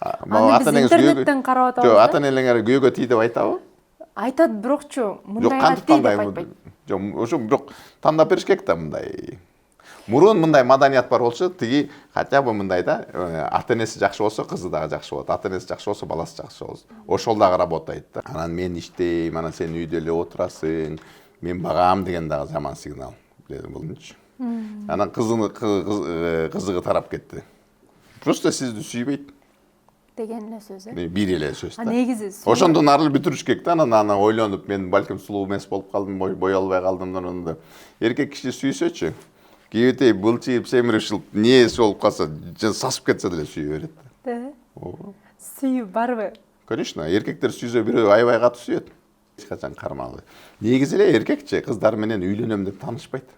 Аны биз интернеттен карап атабыз. Жок, ата-энелерге күйөөгө тий деп айтабы? Айтат, бирокчу, Жок, мындайга кантип тий деп тандайбы? айтпайт. Жок, ошо бирок тандап бериш керек да мындай. Мурун мындай маданият бар болчу, тиги хотя бы мындай да, ата-энеси жакшы болсо, кызы дагы жакшы болот. Ата-энеси жакшы болсо, баласы жакшы болот. Ошол дагы работает да. Анан мен иштейм, анан сен үйдө эле отурасың, мен багам деген дагы жаман сигнал. Булунчу. Анан кызыгы тарап кетти. Просто сизди сүйбөйт Деген эле сөз, э? бир эле сөз да. Негизи Ошондон ары бүтүрүш керек да, анан ойлонуп, мен балким сулуу эмес болуп калдым, бой албай калдым да. Эркек киши сүйсөчү, кийинтей былчыйып, семирип, нээси болуп калса, сасып кетсе деле сүйө берет да. Ооба. Сүйүү барбы? Конечно, эркектер сүйсө бирөө аябай катуу сүйөт. Эч качан кармалбайт. Негизи эле эркекчи кыздар менен үйлөнөм деп таанышпайт.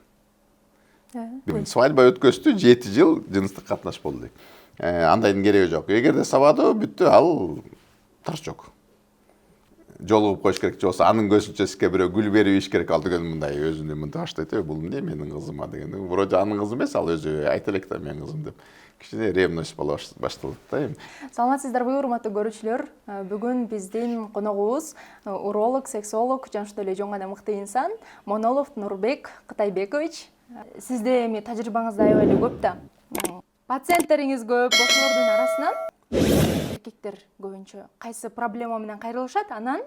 Свадьба өткөздү, 7 жыл жыныстык катнаш болду дейт. Андайдын кереги жок. Эгерде сабады бүттү, ал торчок. Жолугуп коюш керек болсо, анын көзүнчө сизге бирөө гүл берип иш керек, ал деген мындай өзүнө мындай баштайт, бул эмне менин кызыма деген. Вроде анын кызы эмес, ал өзү айта элек да менин кызым деп. Кичине ревность боло башталат да эми. Саламатсыздарбы, урматтуу көрүүчүлөр. Бүгүн биздин коногубуз уролог, сексолог, жана ошондой эле жөн гана мыкты инсан Монолов Нурбек Кытайбекович. Сизде эми тажрыйбаңыз аябай эле көп да. Пациенттериңиз көп, ошолордун арасынан эркектер көбүнчө кайсы проблема менен кайрылышат, анан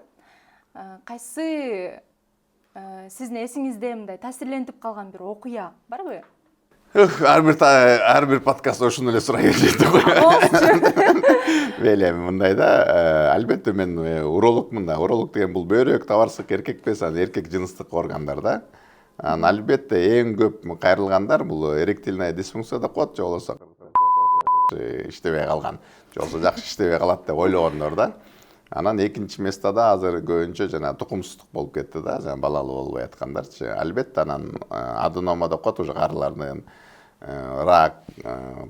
кайсы сиздин эсиңизде мындай таасирлентип калган бир окуя барбы? Ар бир подкаст ошону эле сурай берет го. Мейли, мындай да, албетте мен урологмун да. Уролог деген бул бөйрөк, табарсык эркек эмес, эркек жыныстык органдар да. Албетте эң көп кайрылгандар бул эректильная дисфункция деп коет, же болбосо иштебей калган, же болбосо жакшы иштебей калат деп ойлогондор да. Анан экинчи местада азыр көбүнчө жана тукумсуздук болуп кетти да, жана балалуу болбой аткандарчы. Албетте анан аденома деп коет, уже карылардын рак,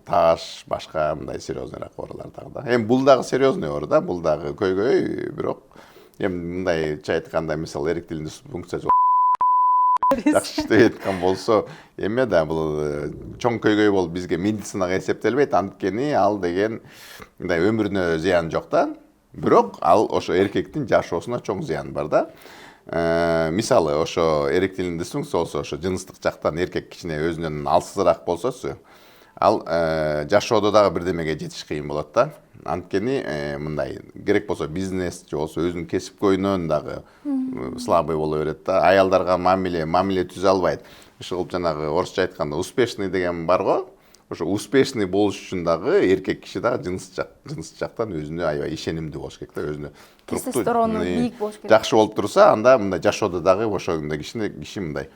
таш, башка мындай серьезныйраак оорулар дагы да. Эми бул дагы серьезный оору да, бул дагы көйгөй, бирок эми мындайча айтканда, мисалы эректильный дисфункция жакшы иштебей аткан болсо, эме да бул чоң көйгөй болуп бизге медицинага эсептелбейт, анткени ал деген мындай өмүрүнө зыян жок да. Бирок ал ошо эркектин жашоосуна чоң зыян бар да. Мисалы ошо эректильный дисфункция болсо, ошо жыныстык жактан эркек кичине өзүнөн алсызыраак болсочу, ал жашоодо дагы бирдемеге жетиш кыйын болот да. Анткени мындай керек болсо бизнес же болсо өзүнүн кесип көйнөн дагы слабый боло берет да. Аялдарга мамиле түзө албайт. Ошол жанагы орусча айтканда успешный деген бар го. Ошо успешный болуш үчүн дагы эркек киши дагы жыныс жактан өзүнө аябай ишенимдүү болуш керек да, өзүнө тестостерону бийик болуш керек. Жакшы болуп турса, анда мындай жашоодо дагы ошондой киши мындай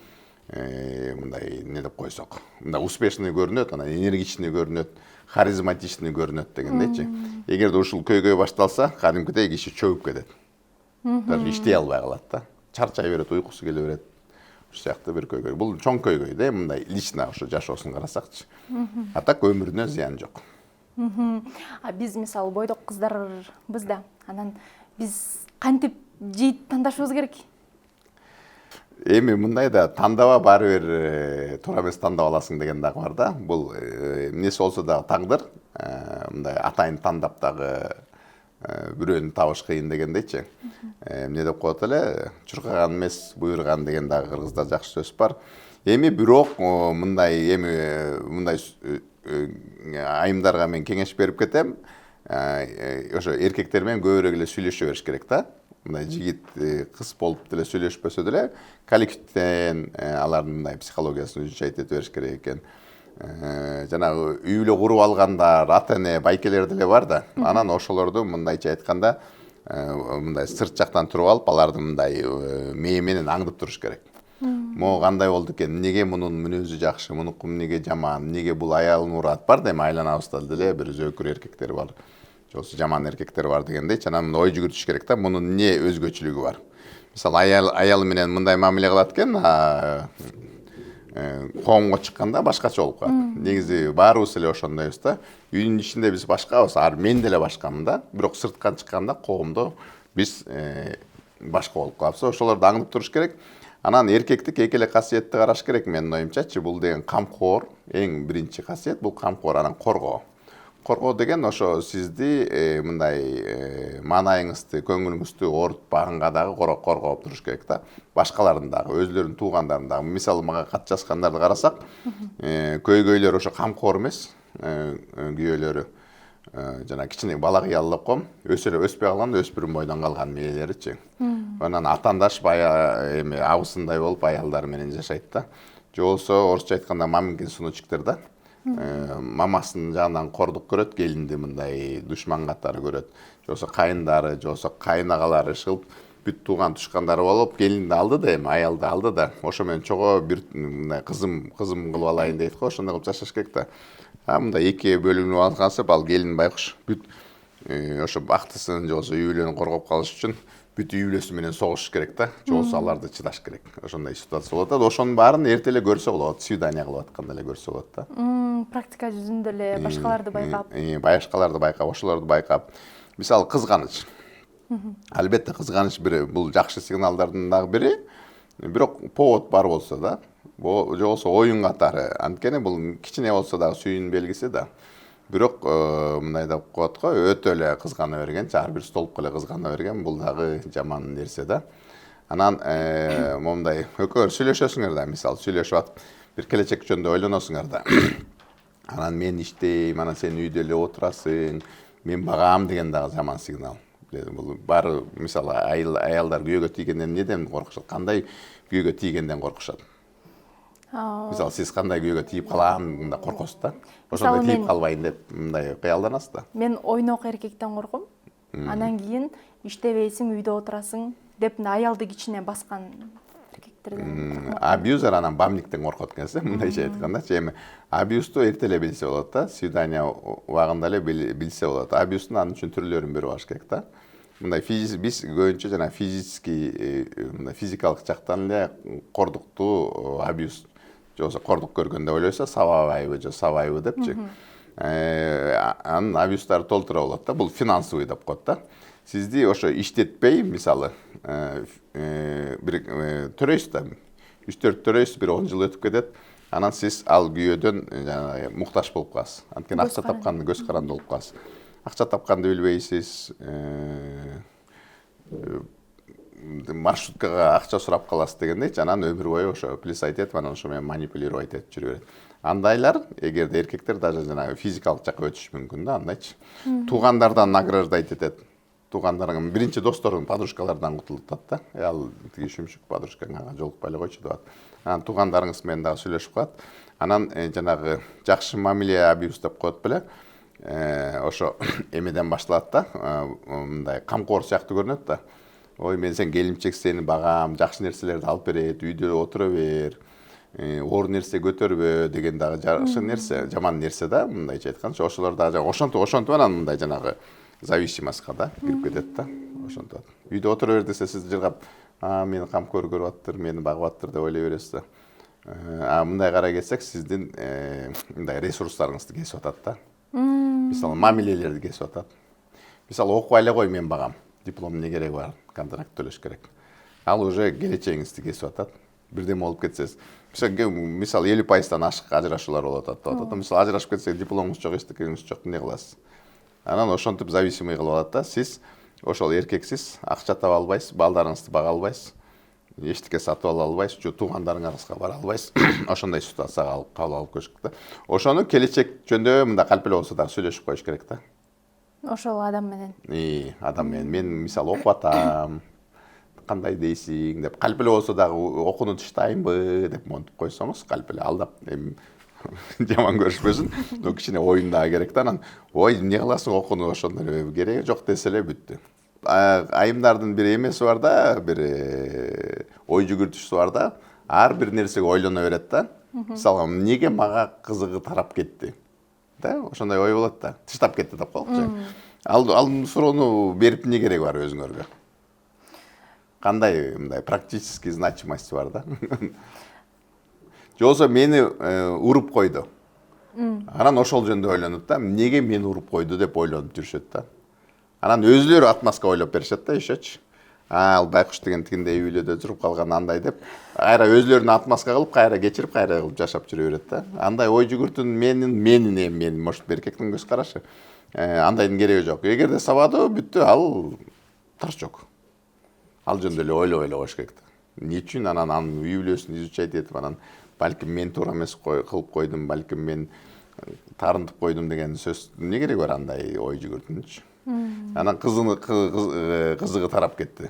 не деп койсок, мындай успешный көрүнөт, анан энергичный көрүнөт, харизматичный көрүнөт дегендейчи. Эгерде ушул көйгөй башталса, кадимкидей киши чөгүп кетет. Даже иштей албай калат да. Чарчай берет, уйкусу келе берет. Ушул сыяктуу бир көйгөй. Бул чоң көйгөй да, мындай лично ошо жашоосун карасакчы. А так өмүрүнө зыян жок. Биз мисалы бойдок кыздарбыз да. Анан биз кантип жийит тандашыбыз керек? Эми мындай да, тандава баары бир туура эмес тандап аласың деген дагы бар да. Бул эмнеси болсо дагы тагдыр. Мындай атайын тандап дагы бирөөнү табыш кыйын дегендейчи. Эмне деп коет эле, чуркаган эмес, буйрган деген дагы кыргызда жакшы сөз бар. Эми бирок мындай айымдарга мен кеңеш берип кетем. Ошо эркектер менен көбүрөөк эле сүйлөшө бериш керек да. Мындай жигит кыз болуп деле сүйлөшпөсө деле, коллективден алардын мындай психологиясын өзүнчө айтып бериш керек экен. Жанагы үй бүлө куруп алгандар, ата-эне, байкелер деле бар да. Анан ошолорду мындайча айтканда, мындай сырт жактан туруп алып, алардын мындай мээ менен аңдып туруш керек. Могу кандай болду экен, эмнеге мунун мүнөзү жакшы, мунуку эмнеге жаман, эмнеге бул аялын урат бар да, эми айланабызда деле бир зөөкүр эркектер бар. Же болбосо жаман эркектер бар дегендейчи, анан ой жүгүртүш керек да, мунун эмне өзгөчөлүгү бар. Мисалы аялы менен мындай мамиле кылат экен, коомго чыкканда башкача болуп калат. Негизи баарыбыз эле ошондойбуз да. Үйдүн ичинде биз башкабыз, мен деле башкамын да. Бирок сыртка чыкканда коомдо биз башка болуп калабыз. Ошолорду аңдып туруш керек. Анан эркектик эки эле касиетти караш керек менин оюмчачы. Бул деген камкор, эң биринчи касиет бул камкор, анан коргоо. коргоо деген ошо сизди мындай маанайыңызды, көңүлүңүздү оорутпаганга дагы коргоп туруш керек да. Башкалардын дагы, өзлөрүнүн туугандарын дагы. Мисалы мага кат жазгандарды карасак, көйгөйлөр ошо камкор эмес, күйөөлөрү жана кичине бала кыяллап коем, өспөй калганда өспүрүм бойдон калган мээлеричи. Анан атаандаш бая эми абысындай болуп аялдары менен жашайт да. Же болбосо орусча айтканда мамкин сунучтер да. Мамасынын жагынан кордук көрөт, келинди мындай душман катары көрөт. Же болбосо кайындары, же болбосо кайынагалары чыгып, бүт тууган тушкандары болуп, келинди алды да эми аялды алды да. Ошо менен чого бир мындай кызым кылып алайын дейт го, ошондой кылып жашаш керек да. Мындай экиге бөлүнүп алгансып, ал келин байкуш бүт ошо бактысын, же болбосо үй бүлөнү коргоп калыш үчүн бүт үй бүлөсү менен согуш керек да. Же болбосо аларды чыдаш керек. Ошондой ситуация болот да. Ошонун баарын эрте эле көрсө болот, свидание кылып атканда эле көрсө болот да. Практика жүзүндө эле башкаларды байкап. Башкаларды байкап, ошолорду байкап. Мисалы кызганыч. Албетте кызганыч бул жакшы сигналдардын дагы бири. Бирок повод бар болсо да, же болбосо оюн катары. Анткени бул кичине болсо дагы сүйүүнүн белгиси да. Бирок мындай деп коет го, өтө эле кызгана берген, ар бир столбко эле кызгана берген, бул дагы жаман нерсе да. Анан момундай экөөңөр сүйлөшөсүңөр да, мисалы сүйлөшүп атып, бир келечек жөнүндө ойлоносуңар да. Анан мен иштейм, анан сен үйдө эле отурасың, мен багам деген дагы жаман сигнал. Бул баары мисалы аялдар күйөөгө тийгенден неден коркушат? Кандай күйөөгө тийгенден коркушат? Мисалы сиз кандай күйөөгө тийип калам мындай коркосуз да. Ошондой тийип калбайын деп мындай кыялданасыз да. Мен ойнок эркектен корком. Анан кийин иштебейсиң, үйдө отурасың деп аялды кичине баскан эркектерден. Абьюзер анан бамниктен коркот экенсиз, мындайча айтканда. Эми абьюзду эрте эле билсе болот да. Свидание убагында эле билсе болот. Абьюздун анын үчүн түрлөрүн берип алыш керек да. Мындай биз көбүнчө жана физикалык жактан эле кордукту абьюз же болбосо кордук көргөндө ойлойсуз, сабабайбы же сабайбы депчи. Анын абьюздары толтура болот да. Бул финансовый деп коет да. Сизди ошо иштетпей, мисалы, бир төрөйсүз да. 3-4 төрөйсүз, бир 10 жыл өтүп кетет. Анан сиз ал күйөөдөн жанагы муктаж болуп каласыз. Анткени акча тапканды көз каранды болуп каласыз. Акча тапканды билбейсиз. Маршруткага акча сурап каласыз дегендейчи, анан өмүр бою ошо плясать этип, анан ошо менен манипулировать этип жүрө берет. Андайлар, эгерде эркектер даже жанагы физикалык жакка өтүшү мүмкүн да, андайчы. Туугандардан награждать этет. Туугандарың, биринчи достордун, подружкалардан кутултат да. Ал тиги шүмшүк подружкаңа жолукпай эле койчу деп. Анан туугандарыңыз менен дагы сүйлөшүп калат. Анан жанагы жакшы мамиле абьюз деп коет беле. Ошо эмеден башталат да. Мындай камкор сыяктуу көрүнөт да. Ой, мен сен келимчек, сени багам, жакшы нерселерди алып берет, үйдө отура бер, оор нерсе көтөрбө деген дагы жакшы нерсе, жаман нерсе да, мындайча айтканча. Ошолор дагы ошонтип анан мындай жанагы зависимостька да кирип кетет да. Ошонтип. Үйдө отура бер десе сиз жыргап, мени камкор көрүп аттыр, мени багып аттыр деп ойлой бересиз да. Мындай карай кетсек, сиздин мындай ресурстарыңызды кесип атат да. Мисалы, мамилелерди кесип атат. Мисалы, окубай эле кой, мен багам. Диплом эмне кереги бар? Контракт төлөш керек. Ал уже келечегиңизди кесип атат. Бирдеме болуп кетсеңиз, мисалы 50%-тан ашык ажырашуулар болуп атат. Мисалы, ажырашып кетсең, дипломуңуз жок, эчтекеңиз жок, эмне кыласыз? Анан ошентип зависимый кылып алат да. Сиз ошол эркексиз, акча таба албайсыз, балдарыңызды бага албайсыз, эчтеке сатып ала албайсыз, же туугандарыңарга бара албайсыз. Ошондой ситуацияга алып келишет да. Ошону келечек жөнүндө мындай калпеле болсо дагы сүйлөшүп коюш керек да. Ошол адам менен. Адам менен. Мен мисалы окуп атам, кандай дейсиң деп, калпеле болсо дагы окууну таштайынбы деп монтип койсоңуз, калпеле алдап, эми жаман көрүшпөсүн, но кичине оюн дагы керек да. Анан, ой, эмне кыласың окууну, ошондой эле кереги жок десе эле бүттү. Айымдардын бир эмеси бар да, бир ой жүгүртүшү бар да, ар бир нерсеге ойлоно берет да. Мисалы, эмнеге мага кызыгы тарап кетти? Да, ошондой ой болот да. Тыштап кетти деп коелучу. Ал суроону берип эмне кереги бар өзүңөргө? Кандай мындай практический значимости бар да. Же болбосо мени уруп койду. Анан ошол жөнүндө ойлонот да. Эмнеге мени уруп койду деп ойлонуп жүрүшөт да. Анан өзүлөрү отмазка ойлоп беришет да, ишечи. ал байкуш деген тигиндей үйлөдө жүрүп калган андай деп кайра өзлөрүнүн отмазка кылып кайра кечирип кайра кылып жашап жүрө берет да. Андай ой жүгүртүүн менин может эркектин көз карашы андайдын кереги жок. Эгерде сабадуу бүттү, ал торчок. Ал жөнүндө эле ойлой коюш керек да. Эмне үчүн анан үй бүлөсүн изучать этип, анан балким мен туура эмес кылып койдум, балким мен тарынтып койдум деген сөз эмне кереги бар андай ой жүгүртүүнүнчү. Анан кызыгы тарап кетти.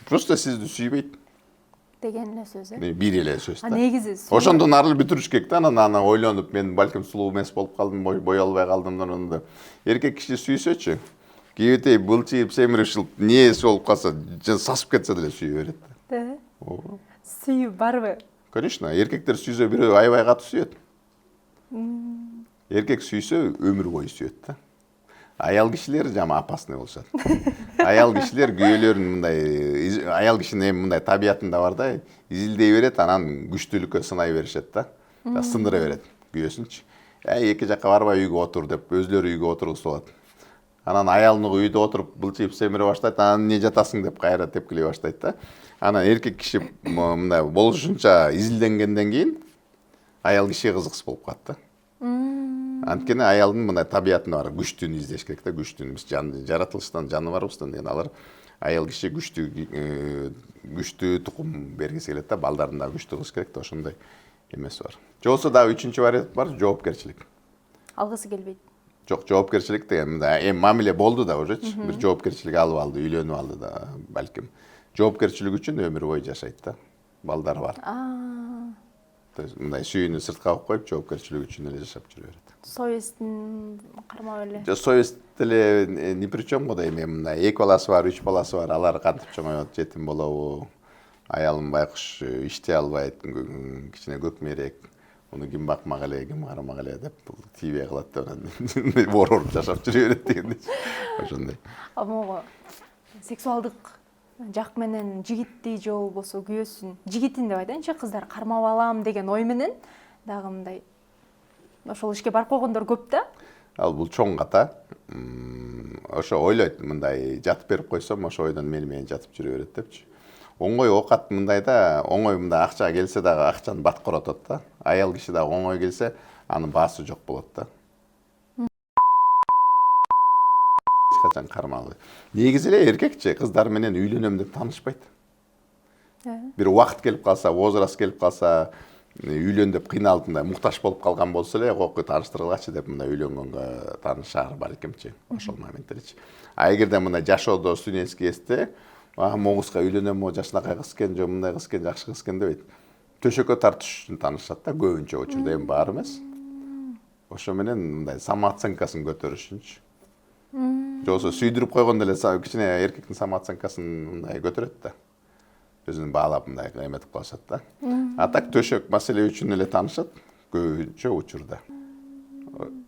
Просто сизди сүйбөйт деген эле сөз бир эле сөз да. Негизи Ошондон ары бүтүрүш керек да. Анан ойлонуп, мен балким сулуу эмес болуп калдым, бой албай калдым. Эркек киши сүйсөчү, кийинтей былчыйып, семирип, нээси болуп калса, сасып кетсе деле сүйө берет да. Ооба. Сүйүү барбы? Конечно, эркектер сүйсө бирөө аябай катуу сүйөт. Эркек сүйсө өмүр бою сүйөт да. Аял кишилер жама опасный болушат. Аял кишилер күйөөлөрүн мындай, аял кишинин эми мындай табиятында бар да, изилдей берет, анан күчтүүлүккө сынай беришет да. Сындыра берет күйөөсүнчү. Эки жакка барбай үйгө отур деп, өзлөрү үйгө отургузуп алат. Анан аялыны үйдө отуруп былчыйып семире баштайт, анан эмне жатасың деп кайра тепкилей баштайт да. Анан эркек киши мындай болушунча изилденгенден кийин аял кишиге кызыксыз болуп калат да. Анткени аялдын мындай табиятында бар, күчтүүнү издеш керек да, күчтүүнү. Биз жаратылыштан, жаныбарыбыздан деген алар аял киши күчтүү тукум бергиси келет да, балдарын да күчтүү кылыш керек да, ошондой эмеси бар. Же болбосо дагы үчүнчү вариант бар, жоопкерчилик. Алгысы келбейт. Жок, жоопкерчилик деген мындай мамиле болду да ужечи, бир жоопкерчилик алып алды, үйлөнүп алды да, балким. Жоопкерчилик үчүн өмүр бою жашайт да, балдары бар. То есть мындай сүйүүнү сыртка алып коюп, жоопкерчилик үчүн эле жашап жүрө берет. Совестин кармап эле. Совесть деле ни при чем го да, эми мындай 2 баласы бар, 3 баласы бар, алар кантип чоңоет, жетим болобу, аялым байкуш иштей албайт, кичине көкмерек, муну ким бакмак эле, ким карамак эле деп тийбей калат да, анан ооруп жашап жүрө берет дегендей. Ошондой. Могу сексуалдык жак менен жигитти же болбосо күйөөсүн, жигитин деп айтайынчы, кыздар кармап алам деген ой менен дагы мындай ошол ишке барып койгондор көп да. Ал бул чоң ката. Ошо ойлойт, мындай жатып берип койсом, ошо ойдон менен жатып жүрө берет депчи. Оңой оокат мындай да, оңой мындай акча келсе дагы акчаны баткоротот да. Аял киши дагы оңой келсе, анын баасы жок болот да. Эч качан кармалбайт. Негизи эле эркекчи кыздар менен үйлөнөм деп таанышпайт. Бир убакыт келип калса, возраст келип калса, үйлөн деп кыйналып мындай муктаж болуп калган болсо эле, кокуй тааныштыргылачы деп мындай үйлөнгөнгө таанышаар балкимчи, ошол моменттерчи. А эгерде мындай жашоодо студенческий эсте, могуска үйлөнөм, жашынакай кыз экен, же мындай кыз экен, жакшы кыз экен дебейт. Төшөккө тартыш үчүн таанышат да, көбүнчө учурда, эми баары эмес. Ошо менен мындай самооценкасын көтөрүшүнчү. Же болбосо сүйдүрүп койгондо эле кичине эркектин самооценкасын мындай көтөрөт да. Өзүн баалап мындай эметип калышат да. А так төшөк маселе үчүн эле таанышат көбүнчө учурда.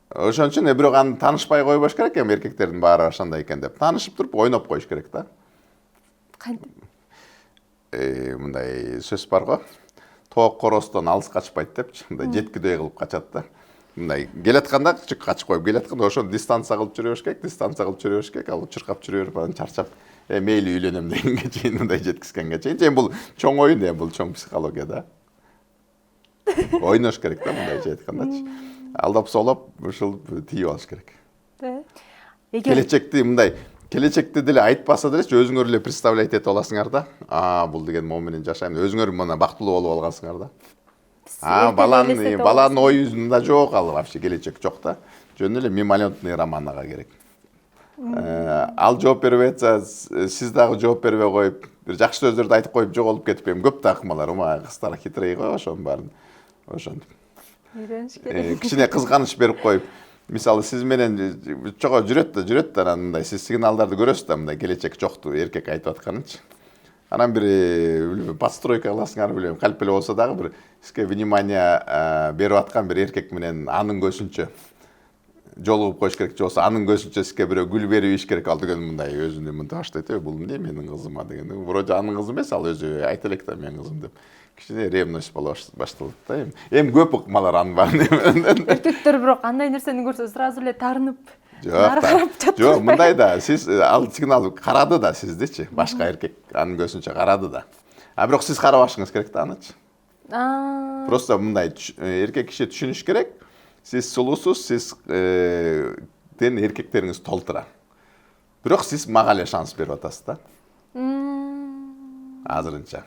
Ошон үчүн бирок аны таанышпай койбош керек эми, эркектердин баары ошондой экен деп. Таанышып туруп ойноп коюш керек да. Кантип? Мындай сөз бар го. Тоок коростон алыс качпайт депчи, мындай жеткүдөй кылып качат да. Мындай келатканда качып коюп, келатканда ошону дистанция кылып жүрө бериш керек, ал чуркап жүрө берип, анан чарчап, мейли үйлөнөм дегенге чейин, мындай жеткизгенге чейин. Эми бул чоң оюн, эми бул чоң психология да. Ойнош керек да, мындайча айткандачы. Алдап соолоп, ушул тийип алыш керек. Келечекти мындай, келечекти деле айтпаса делечи, өзүңөр эле представлять этип аласыңар да. Бул деген момун менен жашайм. Өзүңөр мына бактылуу болуп алгансыңар да. Баланын оюнда жок, ал вообще келечек жок да. Жөн эле мимолетный роман ага керек. Ал жооп бербей атса, сиз дагы жооп бербей коюп, бир жакшы сөздөрдү айтып коюп жоголуп кетип, эми көп да акмалар, кыздар хитрый го, ошонун баарын. Ошентип. Үйрөнүш керек. Кичине кызганыч берип коюп, мисалы сиз менен чого жүрөт да, анан мындай сиз сигналдарды көрөсүз да, мындай келечек жокту эркек айтып атканынчы. Анан бир подстройка кыласыңар, билем, калп эле болсо дагы бир сизге внимание берип аткан бир эркек менен анын көзүнчө жолугуп коюш керек, же болбосо анын көзүнчө сизге бирөө гүл берип ийиш керек, ал деген мындай өзүнү мындай баштайт, бул эмне менин кызыма деген. Вроде анын кызы эмес, ал өзү айта элек да менин кызым деп. Кичине ревность боло башталат да. Эми көп ыкмалар анын баарын. Эркектер бирок андай нерсени көрсө сразу эле тарынып нары карап жатып жок, мындай да, сиз ал сигнал карады да сиздичи, башка эркек анын көзүнчө карады да. А бирок сиз карабашыңыз керек да анычы. Просто мындай эркек киши түшүнүш керек. Сиз сулуусуз, сиз тен эркектериңиз толтура. Бирок сиз мага эле шанс берип атасыз да. Азырынча.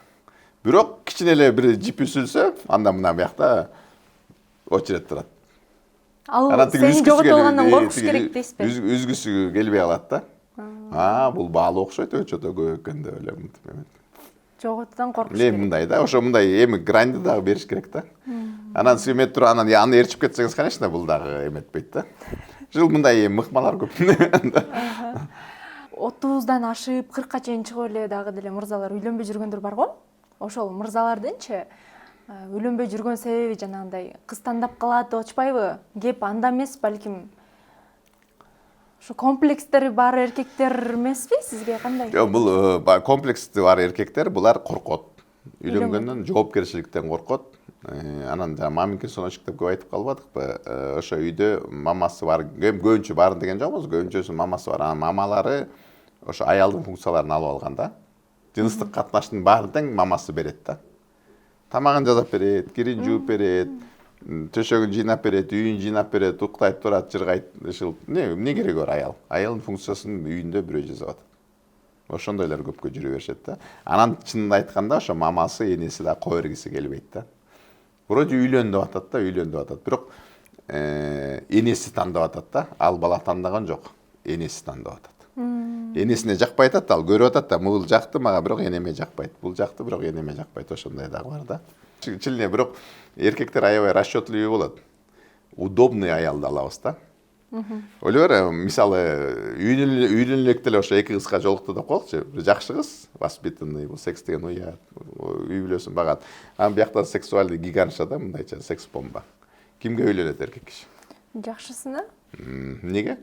Бирок кичине эле бир жип үзүлсө, анда мына биякта очередь турат. Ал сени жогото алгандан коркуш керек дейсизби? Үзгүсү келбей калат да. Бул баалы окшойт, өчөдө көп экен деп эле мынтип. Жоготудан коркуш керек. Мындай да, ошо мындай эми гранды дагы бериш керек да. Анан сиз эметип туруп анан аны ээрчип кетсеңиз, конечно, бул дагы эметпейт да. Жыл мындай мыкмалар көп. 30-дан ашып 40-ка чейин чыгып эле дагы деле мырзалар үйлөнбөй жүргөндөр бар го. Ошол мырзалардынчы үйлөнбөй жүргөн себеби жанагындай кыз тандап калат деп атышпайбы? Кеп анда эмес, балким ушу комплекстери бар эркектер эмеспи, сизге кандай? Жок, бул комплекси бар эркектер, булар коркот. Үйлөнгөндөн, жоопкерчиликтен коркот. Анан да маминки соночук деп көп айтып калбадыкпы? Ошо үйдө мамасы бар, көбүнчө барын деген жокпуз, көбүнчөсүнүн мамасы бар. Анан мамалары ошо аялдын функцияларын алып алган да. Жыныстык катнаштын баарын тең мамасы берет да. Тамагын жасап берет, кирин жууп берет, төшөгүн жыйнап берет, үйүн жыйнап берет, уктайт турат, жыргайт, ушул эмне кереги бар аял? Аялдын функциясын үйүндө бирөө жасап атат. Ошондойлор көпкө жүрө беришет да. Анан чынын айтканда ошо мамасы, энеси да кое бергиси келбейт да. Вроде үйлөн деп атат да, үйлөн деп атат. Бирок энеси тандап атат да. Ал бала тандаган жок, энеси тандап атат. Энесине жакпай атат, ал көрүп атат да, бул жакты мага, бирок энеме жакпайт. Бул жакты, бирок энеме жакпайт. Ошондой дагы бар да. Чилне бирок эркектер аябай расчётлуу болот. Удобный аялды алабыз да. Ойлор, мисалы, үйлөнүп элек деле ошо эки кызга жолукту деп коелучу. Жакшы кыз, воспитанный, бул секс деген уят, үй бүлөсүн багат. Анан биякта сексуальный гигантша да, мындайча секс бомба. Кимге үйлөнөт эркек киши? Жакшысына? Неге?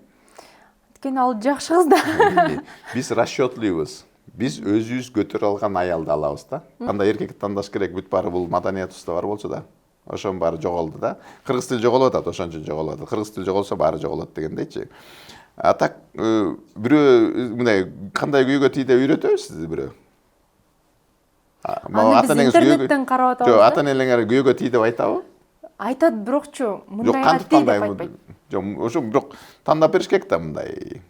Анткени ал жакшы кыз да. Биз расчётлуйбуз. Биз өзүбүз көтөрө алган аялды алабыз да. Кандай эркекти тандаш керек, бүт баары бул маданиятыбызда бар болчу да. Ошонун баары жоголду да. Кыргыз тили жоголуп атат, ошон үчүн жоголуп атат. Кыргыз тили жоголсо баары жоголот дегендейчи. А так бирөө мындай кандай күйгө тий деп үйрөтөбүз сизди бирөө? Аны биз интернеттен карап атабыз. Жок, ата энелериңер күйгө тий деп айтабы? Айтат, бирокчу мындайга тий деп айтпайт. Жок, ошо бирок тандап бериш керек да мындай.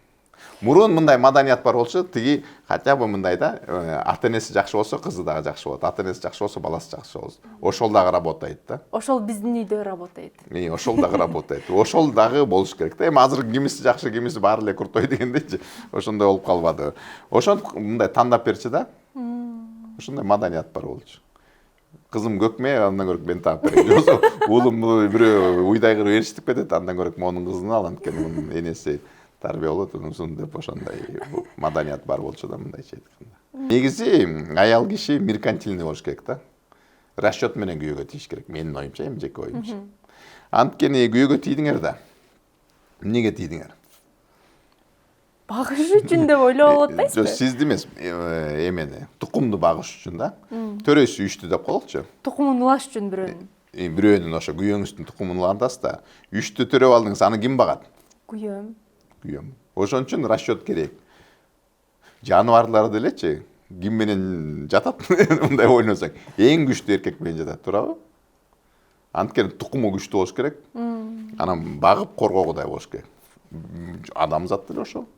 Мурун мындай маданият бар болчу, тиги хотя бы мындай да, ата энеси жакшы болсо, кызы дагы жакшы болот. Ата энеси жакшы болсо, баласы жакшы болот. Ошол дагы работает да. Ошол биздин үйдө работает. Ошол дагы работает. Ошол дагы болуш керек да. Эми азыр кимиси жакшы, кимиси баары эле куртой дегендейчи. Ошондой болуп калбады. Ошентип мындай тандап берчи да. Ошондой маданият бар болчу. Кызым көкме, андан көрөк мен таап берейин. Жоксо уулум бирөө уйдай кырып ээрчитип кетет, андан көрөк монун кызын ал, анткени мунун энеси тарбия болот, унусун деп ошондой маданият бар болчу да, мындайча айтканда. Негизи аял киши меркантильный болуш керек да. Расчёт менен күйөөгө тийиш керек, менин оюмча, эми жеке оюмча. Анткени күйөөгө тийдиңер да. Эмнеге тийдиңер? Багыш үчүн деп ойлоп атпайсызбы? Жок, сизди эмес, эмени, тукумду багыш үчүн да. Төрөсү үчтү деп коелучу. Тукумун улаш үчүн бирөөнүн. Бирөөнүн ошо күйөөңүздүн тукумун улантасыз да. Үчтү төрөп алдыңыз, аны ким багат? Күйөөм. Ошон үчүн расчёт керек. Жаныбарлар делечи, ким менен жатат? Мындай ойлонсоң, эң күчтүү эркек менен жатат, туурабы? Анткени тукуму күчтүү болуш керек. Анан багып коргоогудай болуш керек. Адамзат деле ошол.